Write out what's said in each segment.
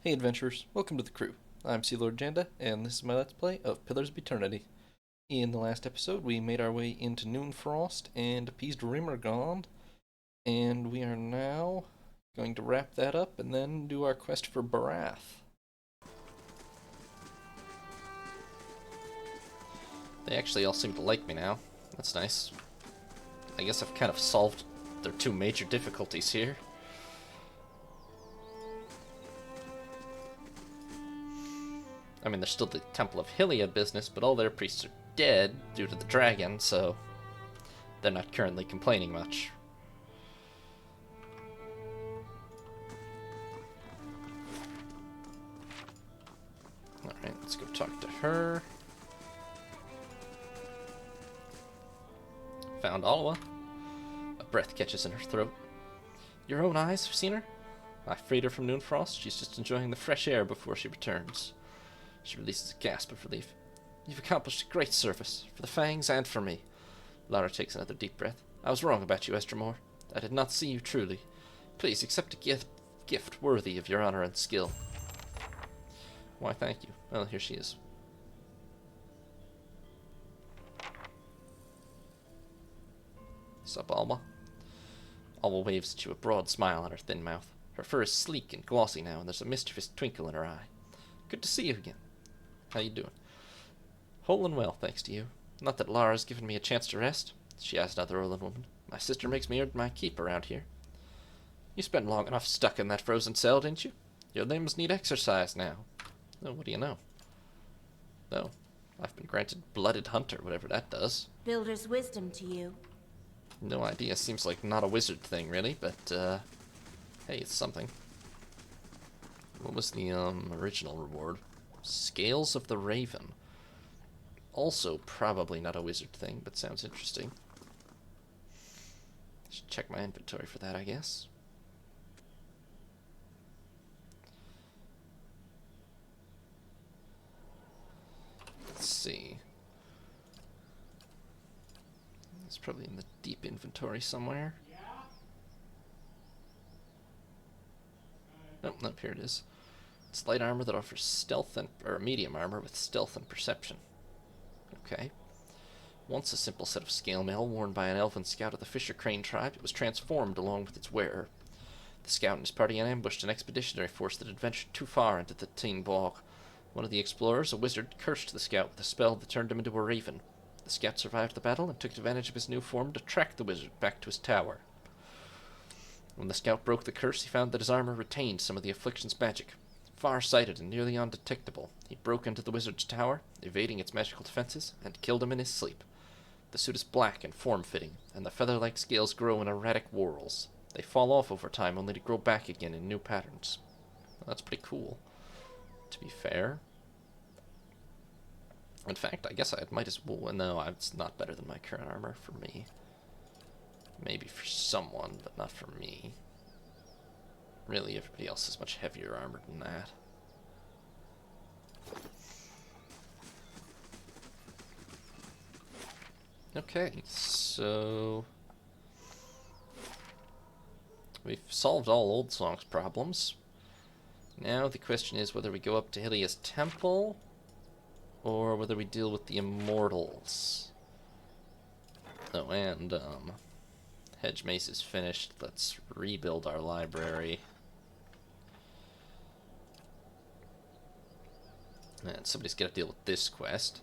Hey adventurers, welcome to the crew. I'm Sea Lord Janda, and this is my Let's Play of Pillars of Eternity. In the last episode, we made our way into Noonfrost and appeased Rimmergond, and we are now going to wrap that up and then do our quest for Berath. They actually all seem to like me now. That's nice. I guess I've kind of solved their two major difficulties here. I mean, there's still the Temple of Hylia business, but all their priests are dead due to the dragon, so they're not currently complaining much. Alright, let's go talk to her. Found Alwa. A breath catches in her throat. Your own eyes have seen her? I freed her from Noonfrost. She's just enjoying the fresh air before she returns. She releases a gasp of relief. You've accomplished a great service, for the Fangs and for me. Lara takes another deep breath. I was wrong about you, Estramore. I did not see you truly. Please accept a gift worthy of your honor and skill. Why, thank you. Well, here she is. Sup, Alma? Alma waves at you, a broad smile on her thin mouth. Her fur is sleek and glossy now, and there's a mischievous twinkle in her eye. Good to see you again. How you doing? Whole and well, thanks to you. Not that Lara's given me a chance to rest. She asked another Orlan woman. My sister makes me earn my keep around here. You spent long enough stuck in that frozen cell, didn't you? Your limbs need exercise now. Oh, what do you know? No, I've been granted Blooded Hunter, whatever that does. Builder's wisdom to you. No idea. Seems like not a wizard thing, really, but, hey, it's something. What was the, original reward? Scales of the Raven. Also probably not a wizard thing, but sounds interesting. Should check my inventory for that, I guess. Let's see. It's probably in the deep inventory somewhere. Nope, nope, here it is. It's light armor that offers stealth and, or medium armor with stealth and perception. Okay. Once a simple set of scale mail worn by an elven scout of the Fisher Crane tribe, it was transformed along with its wearer. The scout and his party ambushed an expeditionary force that had ventured too far into the Teen Bog. One of the explorers, a wizard, cursed the scout with a spell that turned him into a raven. The scout survived the battle and took advantage of his new form to track the wizard back to his tower. When the scout broke the curse, he found that his armor retained some of the affliction's magic. Far-sighted and nearly undetectable, he broke into the wizard's tower, evading its magical defenses, and killed him in his sleep. The suit is black and form-fitting, and the feather-like scales grow in erratic whorls. They fall off over time, only to grow back again in new patterns. Well, that's pretty cool, to be fair. In fact, I guess I might as well... No, it's not better than my current armor for me. Maybe for someone, but not for me. Really, everybody else is much heavier armored than that. Okay, so... we've solved all Old Song's problems. Now the question is whether we go up to Hylia's temple, or whether we deal with the Immortals. Oh, and, Hedge Mace is finished. Let's rebuild our library. And somebody's got to deal with this quest.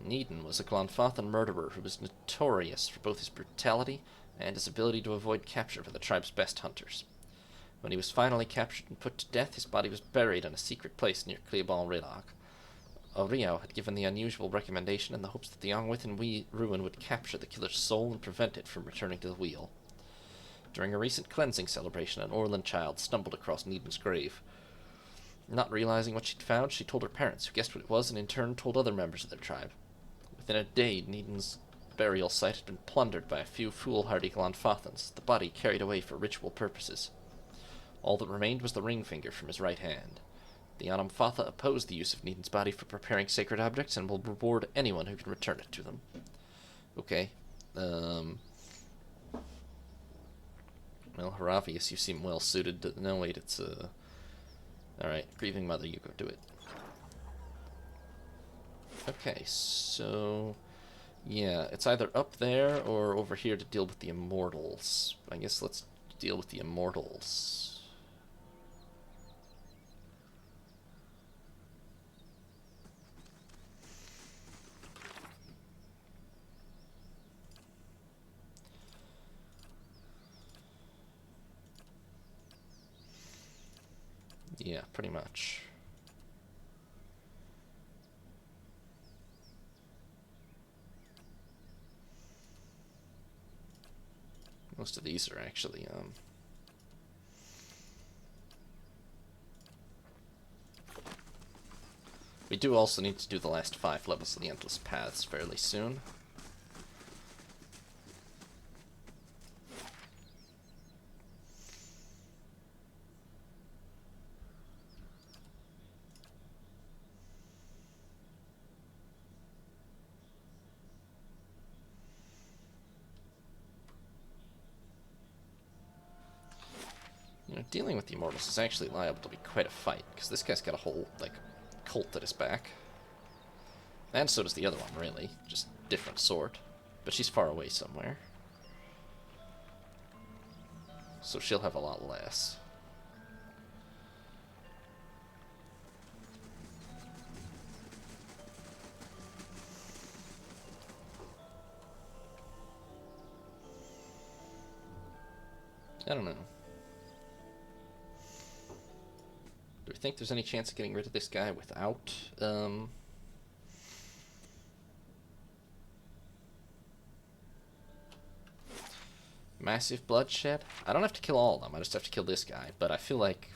Needon was a Glanfathan murderer who was notorious for both his brutality and his ability to avoid capture for the tribe's best hunters. When he was finally captured and put to death, his body was buried in a secret place near Cleobal Rilach. Oriao had given the unusual recommendation in the hopes that the Ongwithan ruin would capture the killer's soul and prevent it from returning to the wheel. During a recent cleansing celebration, an Orlan child stumbled across Needon's grave. Not realizing what she'd found, she told her parents, who guessed what it was and in turn told other members of their tribe. Within a day, Needon's burial site had been plundered by a few foolhardy Glanfathans, the body carried away for ritual purposes. All that remained was the ring finger from his right hand. The Anamfatha opposed the use of Needon's body for preparing sacred objects and will reward anyone who can return it to them. Okay. Well, Haravius, you seem well suited to... No, wait, it's, Alright, Grieving Mother, you go do it. Okay, so... yeah, it's either up there or over here to deal with the Immortals. I guess let's deal with the Immortals. Yeah, pretty much. Most of these are actually, we do also need to do the last 5 levels of the Endless Paths fairly soon. You know, dealing with the Immortals is actually liable to be quite a fight, because this guy's got a whole, like, cult at his back. And so does the other one, really. Just different sort. But she's far away somewhere. So she'll have a lot less. I don't know. Do we think there's any chance of getting rid of this guy without, massive bloodshed? I don't have to kill all of them, I just have to kill this guy, but I feel like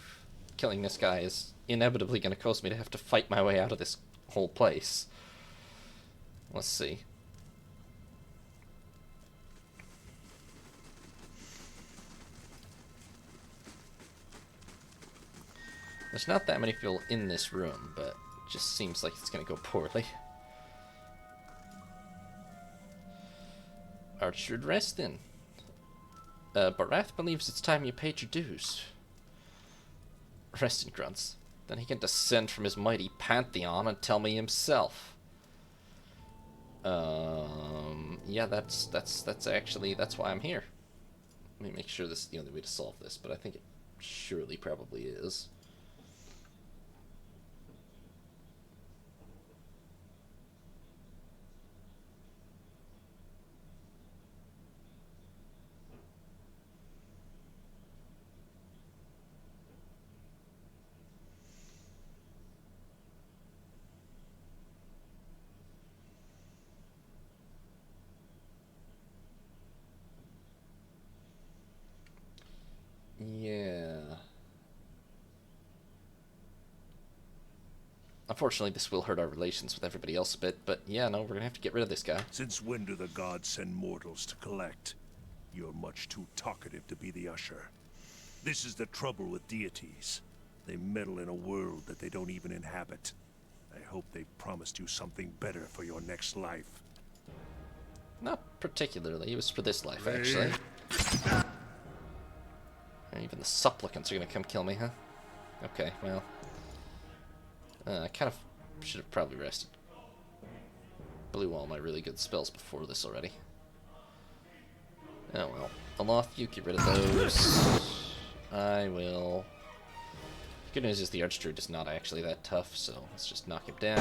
killing this guy is inevitably going to cause me to have to fight my way out of this whole place. Let's see. There's not that many people in this room, but it just seems like it's going to go poorly. Archer Restin. Berath believes it's time you paid your dues. Restin grunts. Then he can descend from his mighty pantheon and tell me himself. Yeah, that's why I'm here. Let me make sure this is the only way to solve this, but I think it surely probably is. Yeah. Unfortunately, this will hurt our relations with everybody else a bit, but yeah, no, we're gonna have to get rid of this guy. Since when do the gods send mortals to collect? You're much too talkative to be the usher. This is the trouble with deities. They meddle in a world that they don't even inhabit. I hope they've promised you something better for your next life. Not particularly. It was for this life, actually. Even the supplicants are gonna come kill me, huh? Okay, well. I kind of should have probably rested. Blew all my really good spells before this already. Oh well. Aloth, you get rid of those. I will. Good news is the Archdruid is not actually that tough, so let's just knock him down.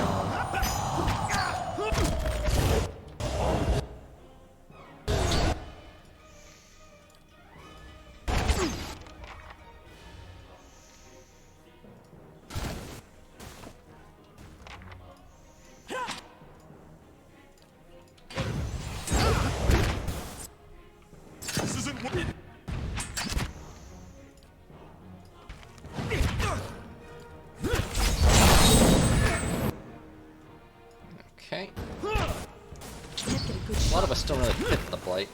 Okay. A lot of us don't really fit the blight,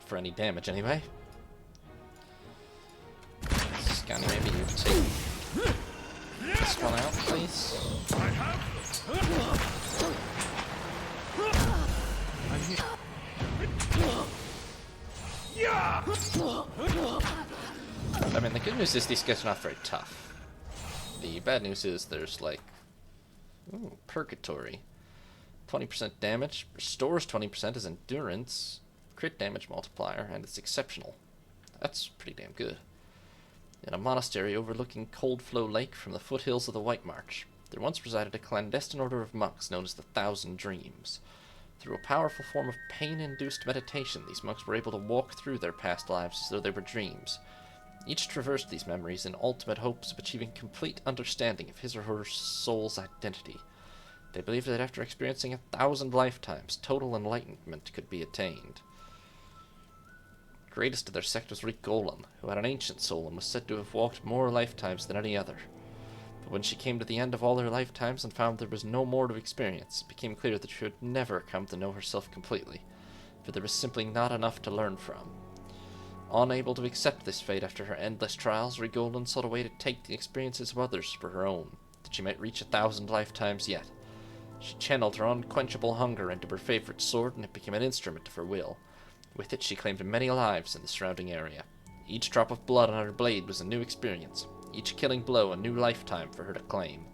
for any damage anyway. Scanny, maybe you take this one out, please. I'm here. I mean, the good news is these guys are not very tough. The bad news is there's like... Ooh, Purgatory. 20% damage, restores 20% as endurance, crit damage multiplier, and it's exceptional. That's pretty damn good. In a monastery overlooking Cold Flow Lake from the foothills of the White March, there once resided a clandestine order of monks known as the Thousand Dreams. Through a powerful form of pain-induced meditation, these monks were able to walk through their past lives as though they were dreams. Each traversed these memories in ultimate hopes of achieving complete understanding of his or her soul's identity. They believed that after experiencing 1,000 lifetimes, total enlightenment could be attained. Greatest of their sect was Rigolan, who had an ancient soul and was said to have walked more lifetimes than any other. But when she came to the end of all her lifetimes and found there was no more to experience, it became clear that she would never come to know herself completely, for there was simply not enough to learn from. Unable to accept this fate after her endless trials, Rigolan sought a way to take the experiences of others for her own, that she might reach 1,000 lifetimes yet. She channeled her unquenchable hunger into her favorite sword, and it became an instrument of her will. With it she claimed many lives in the surrounding area. Each drop of blood on her blade was a new experience, each killing blow a new lifetime for her to claim.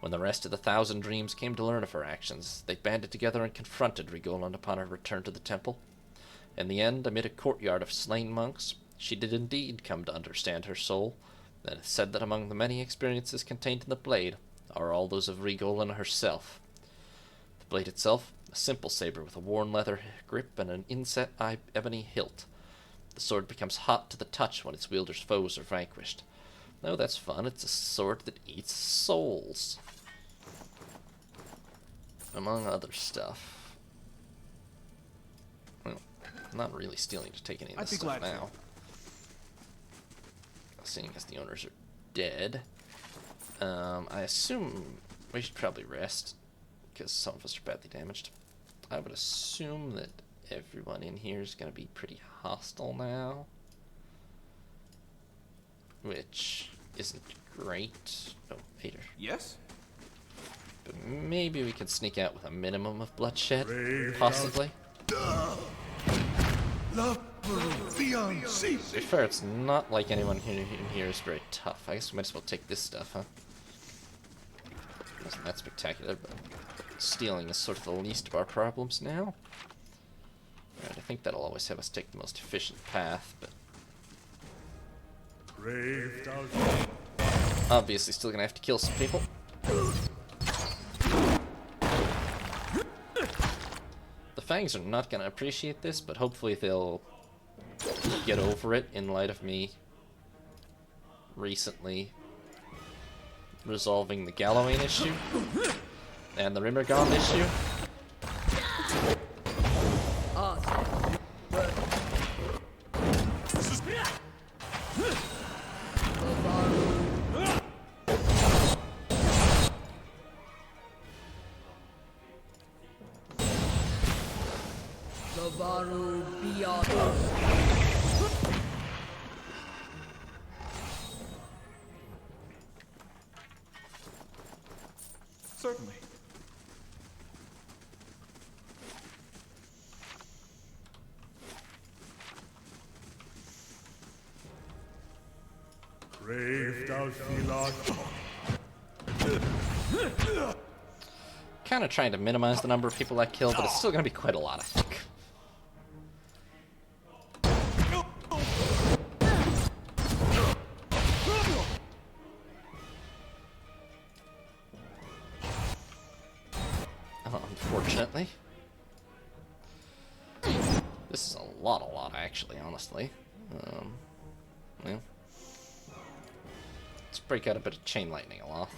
When the rest of the Thousand Dreams came to learn of her actions, they banded together and confronted Rigolan upon her return to the temple. In the end, amid a courtyard of slain monks, she did indeed come to understand her soul, and it is said that among the many experiences contained in the blade are all those of Rigolan herself. The blade itself, a simple saber with a worn leather grip and an inset ebony hilt. The sword becomes hot to the touch when its wielder's foes are vanquished. Oh, that's fun. It's a sword that eats souls. Among other stuff. Well, I'm not really stealing to take any of this stuff now. Seeing as the owners are dead. I assume we should probably rest, because some of us are badly damaged. I would assume that everyone in here is going to be pretty hostile now, which isn't great. Oh, Vader. Yes? But maybe we can sneak out with a minimum of bloodshed, possibly. To be fair, it's not like anyone in here is very tough. I guess we might as well take this stuff, huh? Wasn't that spectacular, but stealing is sort of the least of our problems now. Alright, I think that'll always have us take the most efficient path, but... obviously still gonna have to kill some people. The Fangs are not gonna appreciate this, but hopefully they'll get over it in light of me recently resolving the Gallowayne issue and the Rimmergond issue. Certainly. Kind of trying to minimize the number of people I kill, but it's still going to be quite a lot, I think. Unfortunately. This is a lot, actually, honestly. Well, let's break out a bit of chain lightning aloft.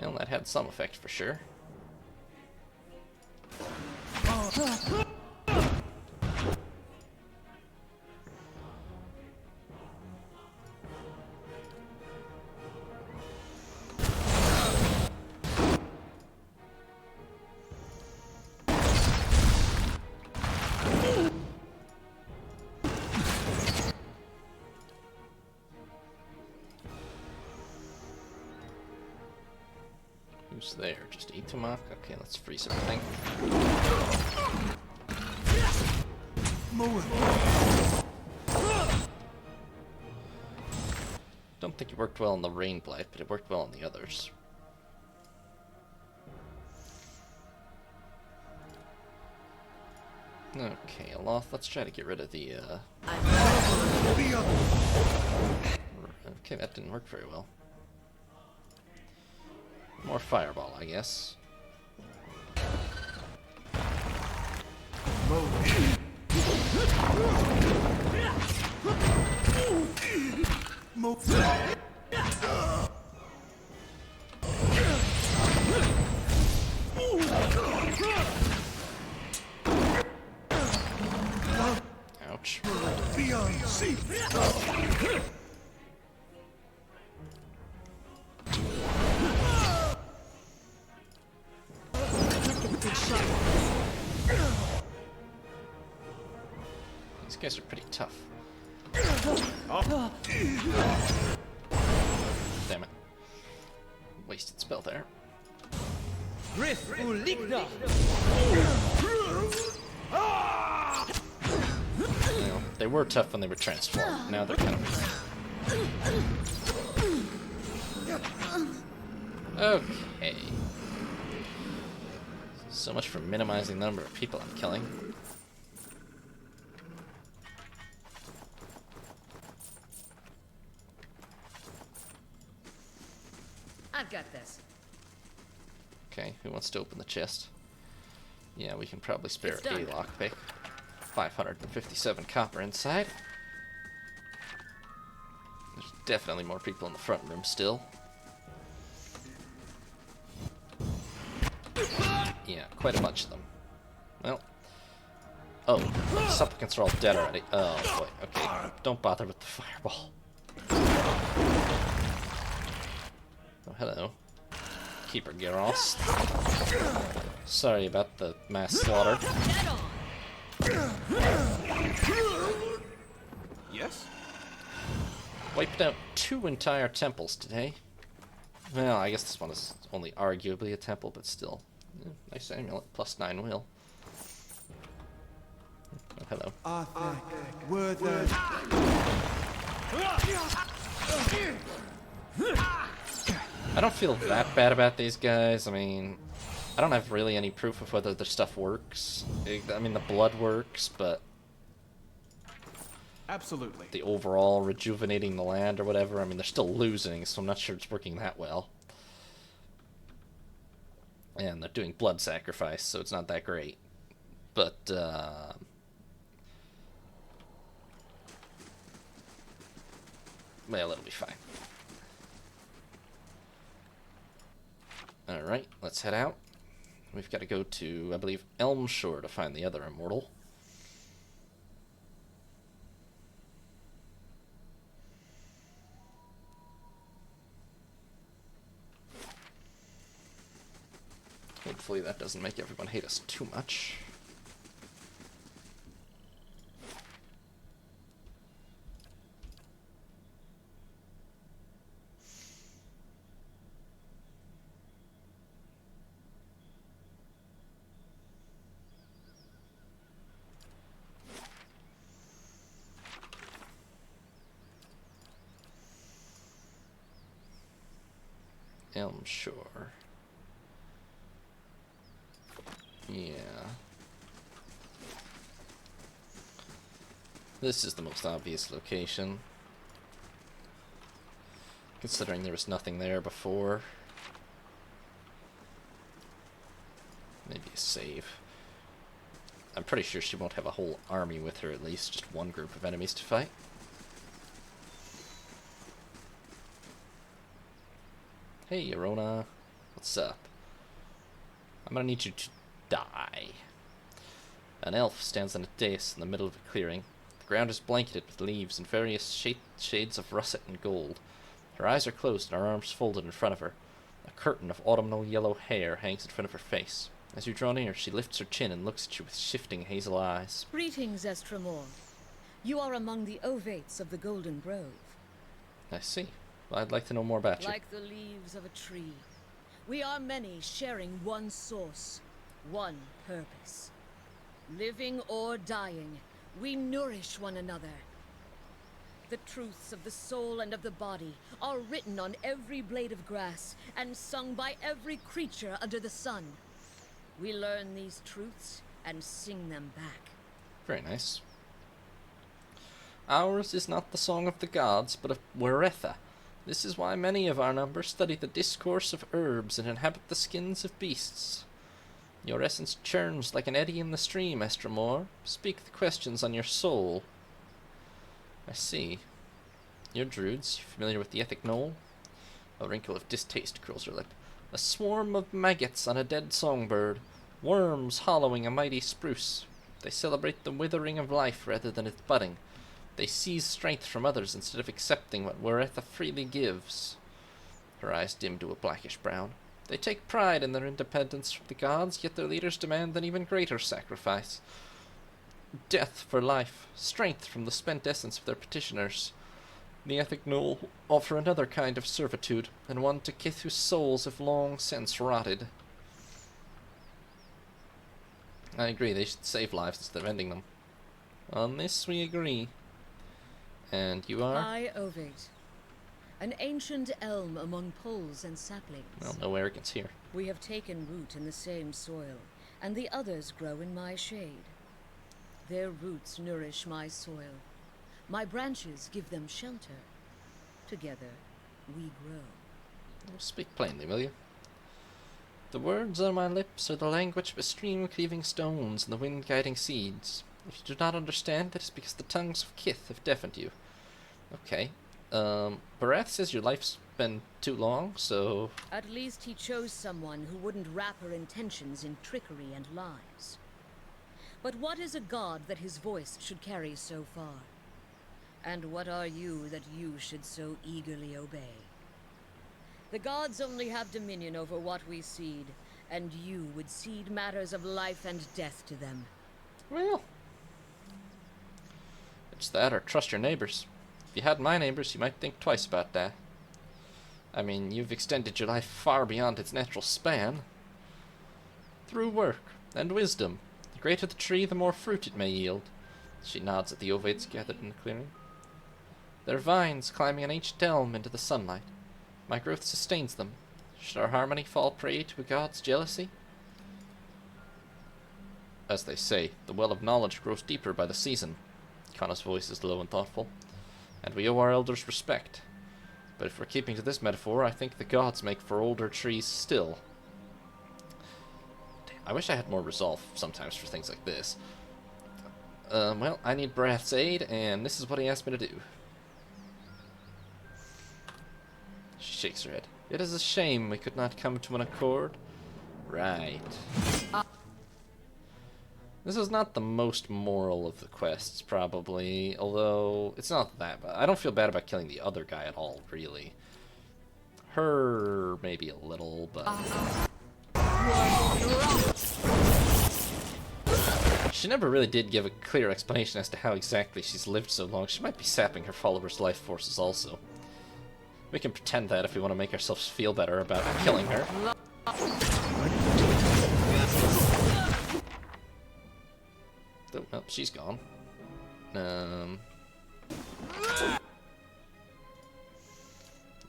Well, that had some effect for sure. Who's there? Just Itomak? Okay, let's freeze everything. Don't think it worked well on the Rain Blight, but it worked well on the others. Okay, Aloth, let's try to get rid of the, Okay, that didn't work very well. More Fireball, I guess. Ouch. These guys are pretty tough. Damn it. Wasted spell there. Well, they were tough when they were transformed. Now they're kind of... Okay. So much for minimizing the number of people I'm killing. I've got this. Okay, who wants to open the chest? Yeah, we can probably spare It's a done. lockpick. 557 copper inside. There's definitely more people in the front room still. Yeah, quite a bunch of them. Well. Oh, the supplicants are all dead already. Oh boy, okay. Don't bother with the fireball. Oh, hello. Keeper Gyros. Sorry about the mass slaughter. Yes? Wiped out 2 entire temples today. Well, I guess this one is only arguably a temple, but still. Yeah, nice amulet, +9 will. Oh, hello. I don't feel that bad about these guys. I mean, I don't have really any proof of whether their stuff works. I mean, the blood works, but Absolutely. the overall rejuvenating the land or whatever, I mean, they're still losing, so I'm not sure it's working that well. And they're doing blood sacrifice, so it's not that great. But, well, it'll be fine. Alright, let's head out. We've got to go to, I believe, Elmshore to find the other immortal. Hopefully that doesn't make everyone hate us too much. Elmshore. Yeah. This is the most obvious location, considering there was nothing there before. Maybe a save. I'm pretty sure she won't have a whole army with her, at least just one group of enemies to fight. Hey, Arona. What's up? I'm gonna need you to die. An elf stands on a dais in the middle of a clearing. The ground is blanketed with leaves and various shades of russet and gold. Her eyes are closed and her arms folded in front of her. A curtain of autumnal yellow hair hangs in front of her face. As you draw near, she lifts her chin and looks at you with shifting hazel eyes. Greetings, Estremor. You are among the ovates of the Golden Grove. I see. Well, I'd like to know more about you. Like the leaves of a tree, we are many sharing one source, one purpose. Living or dying, we nourish one another. The truths of the soul and of the body are written on every blade of grass and sung by every creature under the sun. We learn these truths and sing them back. Very nice. Ours is not the song of the gods, but of Berath. This is why many of our number study the discourse of herbs and inhabit the skins of beasts. Your essence churns like an eddy in the stream, Estramor. Speak the questions on your soul. I see. You're druids. You familiar with the ethic knoll? A wrinkle of distaste curls her lip. A swarm of maggots on a dead songbird. Worms hollowing a mighty spruce. They celebrate the withering of life rather than its budding. They seize strength from others instead of accepting what Berath freely gives. Her eyes dim to a blackish brown. They take pride in their independence from the gods, yet their leaders demand an even greater sacrifice. Death for life, strength from the spent essence of their petitioners. The ethic knoll offer another kind of servitude, and one to kith whose souls have long since rotted. I agree, they should save lives instead of ending them. On this we agree. And you are? I, Ovate, an ancient elm among poles and saplings. Well, no arrogance here. We have taken root in the same soil, and the others grow in my shade. Their roots nourish my soil. My branches give them shelter. Together, we grow. Well, speak plainly, will you? The words on my lips are the language of a stream cleaving stones and the wind guiding seeds. If you do not understand, that is because the tongues of kith have deafened you. Okay. Berath says your life's been too long, so... At least he chose someone who wouldn't wrap her intentions in trickery and lies. But what is a god that his voice should carry so far? And what are you that you should so eagerly obey? The gods only have dominion over what we seed, and you would cede matters of life and death to them. Well... it's that or trust your neighbors. If you had my neighbors, you might think twice about that. I mean, you've extended your life far beyond its natural span. Through work and wisdom, the greater the tree, the more fruit it may yield. She nods at the ovates gathered in the clearing. There are vines climbing an ancient elm into the sunlight. My growth sustains them. Should our harmony fall prey to a god's jealousy? As they say, the well of knowledge grows deeper by the season. Connor's voice is low and thoughtful. And we owe our elders respect. But if we're keeping to this metaphor, I think the gods make for older trees still. Damn, I wish I had more resolve sometimes for things like this. Well, I need Berath's aid, and this is what he asked me to do. She shakes her head. It is a shame we could not come to an accord. Right. This is not the most moral of the quests, probably, although it's not that bad. I don't feel bad about killing the other guy at all, really. Her, maybe a little, but... She never really did give a clear explanation as to how exactly she's lived so long. She might be sapping her followers' life forces also. We can pretend that if we want to make ourselves feel better about killing her. Oh, well, she's gone.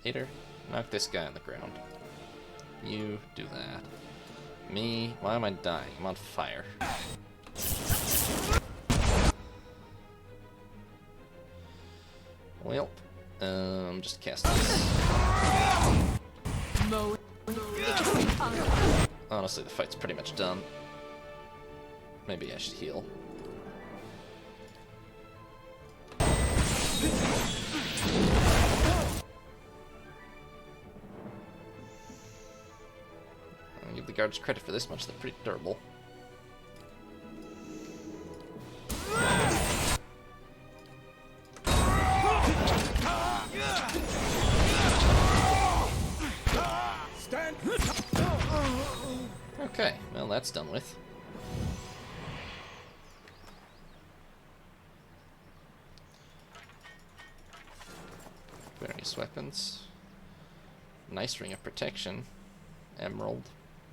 Later, knock this guy on the ground. You do that. Me, why am I dying? I'm on fire. Well, just cast this. Honestly, the fight's pretty much done. Maybe I should heal. I'll give the guards credit for this much, they're pretty durable. Okay, well that's done with. Various weapons. Nice ring of protection. Emerald.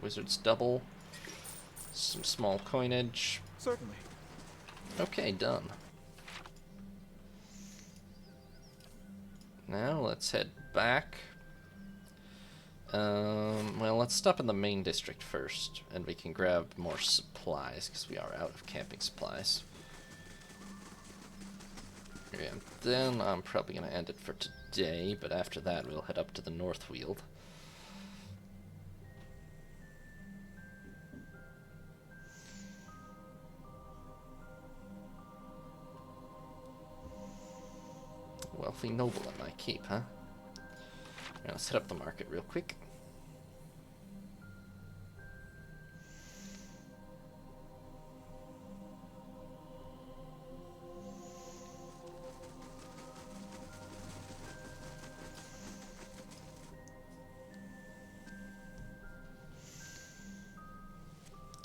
Wizard's double. Some small coinage. Certainly. Okay, done. Now let's head back. Well, let's stop in the main district first, and we can grab more supplies, because we are out of camping supplies. And then I'm probably going to end it for today, but after that we'll head up to the North Weald. Wealthy noble at my keep, huh? Now let's hit up the market real quick.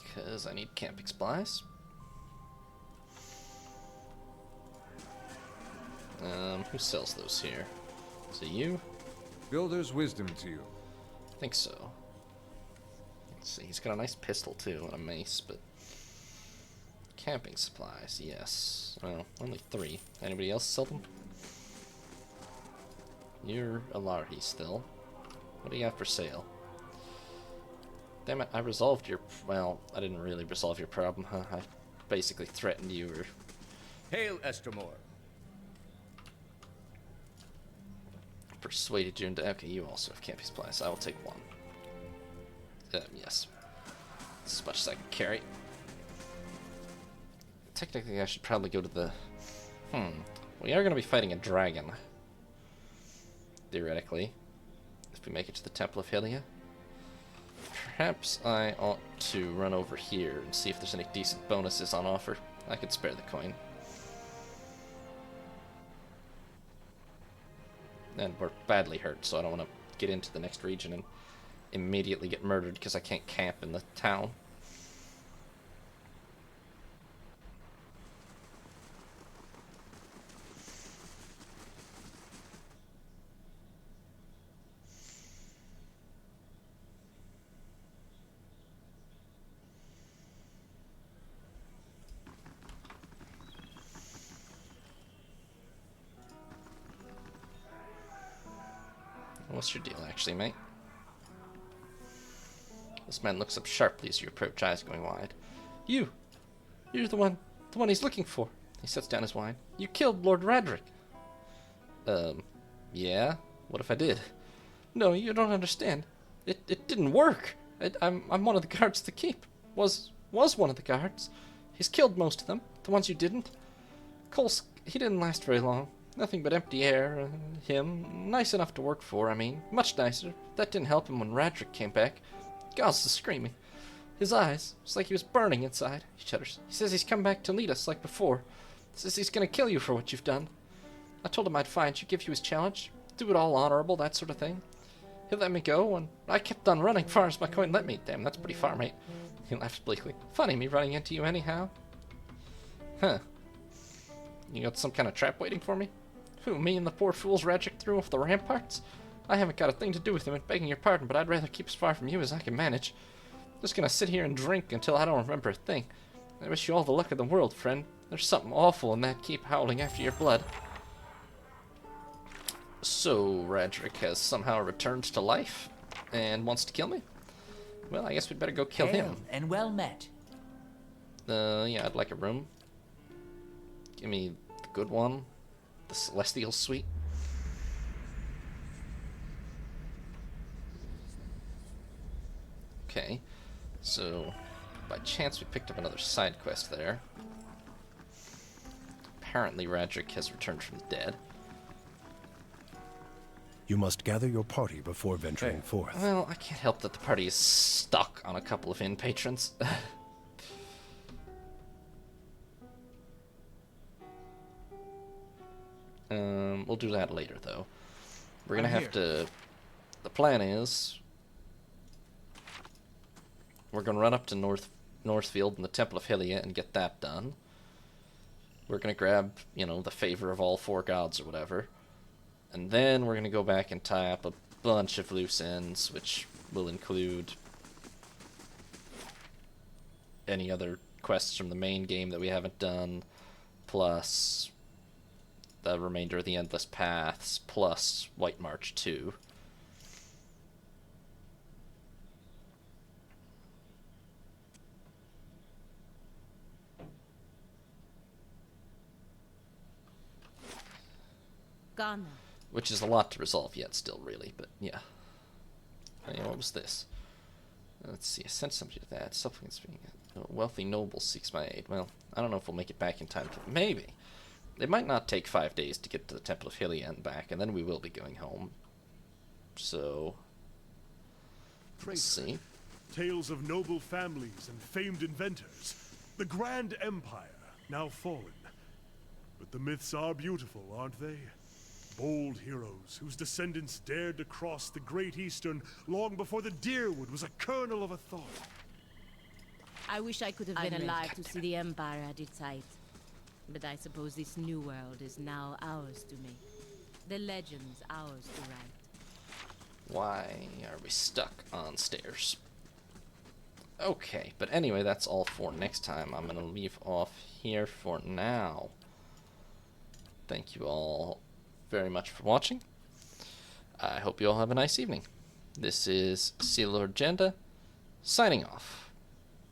Because I need camping supplies. Who sells those here? Is it you? Builder's wisdom to you. I think so. Let's see, he's got a nice pistol too, and a mace, but... Camping supplies, yes. Well, only 3. Anybody else sell them? You're a Larhi still. What do you have for sale? Damn it, I resolved your... Well, I didn't really resolve your problem, huh? I basically threatened you, or... Hail, Estamor. Persuaded you into... Okay, you also have camping supplies. I will take 1. Yes. That's as much as I can carry. Technically, I should probably go to the... We are going to be fighting a dragon. Theoretically. If we make it to the Temple of Hylia. Perhaps I ought to run over here and see if there's any decent bonuses on offer. I could spare the coin. And we're badly hurt, so I don't want to get into the next region and immediately get murdered because I can't camp in the town. What's your deal, actually, mate? This man looks up sharply as you approach, eyes going wide. You're the one he's looking for. He sets down his wine. You killed Lord Radric. Yeah? What if I did? No, you don't understand. It didn't work. I'm one of the guards to keep. Was one of the guards. He's killed most of them, the ones you didn't. Kolsk, he didn't last very long. Nothing but empty air, him. Nice enough to work for, I mean. Much nicer. That didn't help him when Radric came back. Gauss is screaming. His eyes, it's like he was burning inside. He shudders. He says he's come back to lead us like before. Says he's gonna kill you for what you've done. I told him I'd find you, give you his challenge. Do it all honorable, that sort of thing. He let me go, and I kept on running far as my coin let me. Damn, that's pretty far, mate. He laughs bleakly. Funny me running into you anyhow. Huh. You got some kind of trap waiting for me? Who, me and the poor fools Radric threw off the ramparts? I haven't got a thing to do with him, and begging your pardon, but I'd rather keep as far from you as I can manage. Just gonna sit here and drink until I don't remember a thing. I wish you all the luck in the world, friend. There's something awful in that keep howling after your blood. So, Radric has somehow returned to life, and wants to kill me? Well, I guess we'd better go kill him. And well met. Yeah, I'd like a room. Give me the good one. The Celestial Suite. Okay, so by chance we picked up another side quest there. Apparently Radric has returned from the dead. You must gather your party before venturing forth. Well, I can't help that the party is stuck on a couple of inn patrons. We'll do that later, though. We're gonna have to... The plan is... We're gonna run up to Northfield and the Temple of Hylia and get that done. We're gonna grab, you know, the favor of all 4 gods or whatever. And then we're gonna go back and tie up a bunch of loose ends, which will include any other quests from the main game that we haven't done, plus the remainder of the Endless Paths plus White March 2. Gone now. Which is a lot to resolve yet still, really, but yeah. Anyway, what was this? Let's see, I sent somebody to that. Supplicants being a wealthy noble seeks my aid. Well, I don't know if we'll make it back in time. Maybe. It might not take 5 days to get to the Temple of Hylia and back, and then we will be going home. So, we'll see. Tales of noble families and famed inventors. The Grand Empire, now fallen. But the myths are beautiful, aren't they? Bold heroes whose descendants dared to cross the Great Eastern long before the Deerwood was a kernel of a thought. I wish I could have I'm been ready. alive to see the Empire at its height. But I suppose this new world is now ours to make. The legends ours to write. Why are we stuck on stairs? Okay, but anyway, that's all for next time. I'm going to leave off here for now. Thank you all very much for watching. I hope you all have a nice evening. This is Sea Lord Janda, signing off.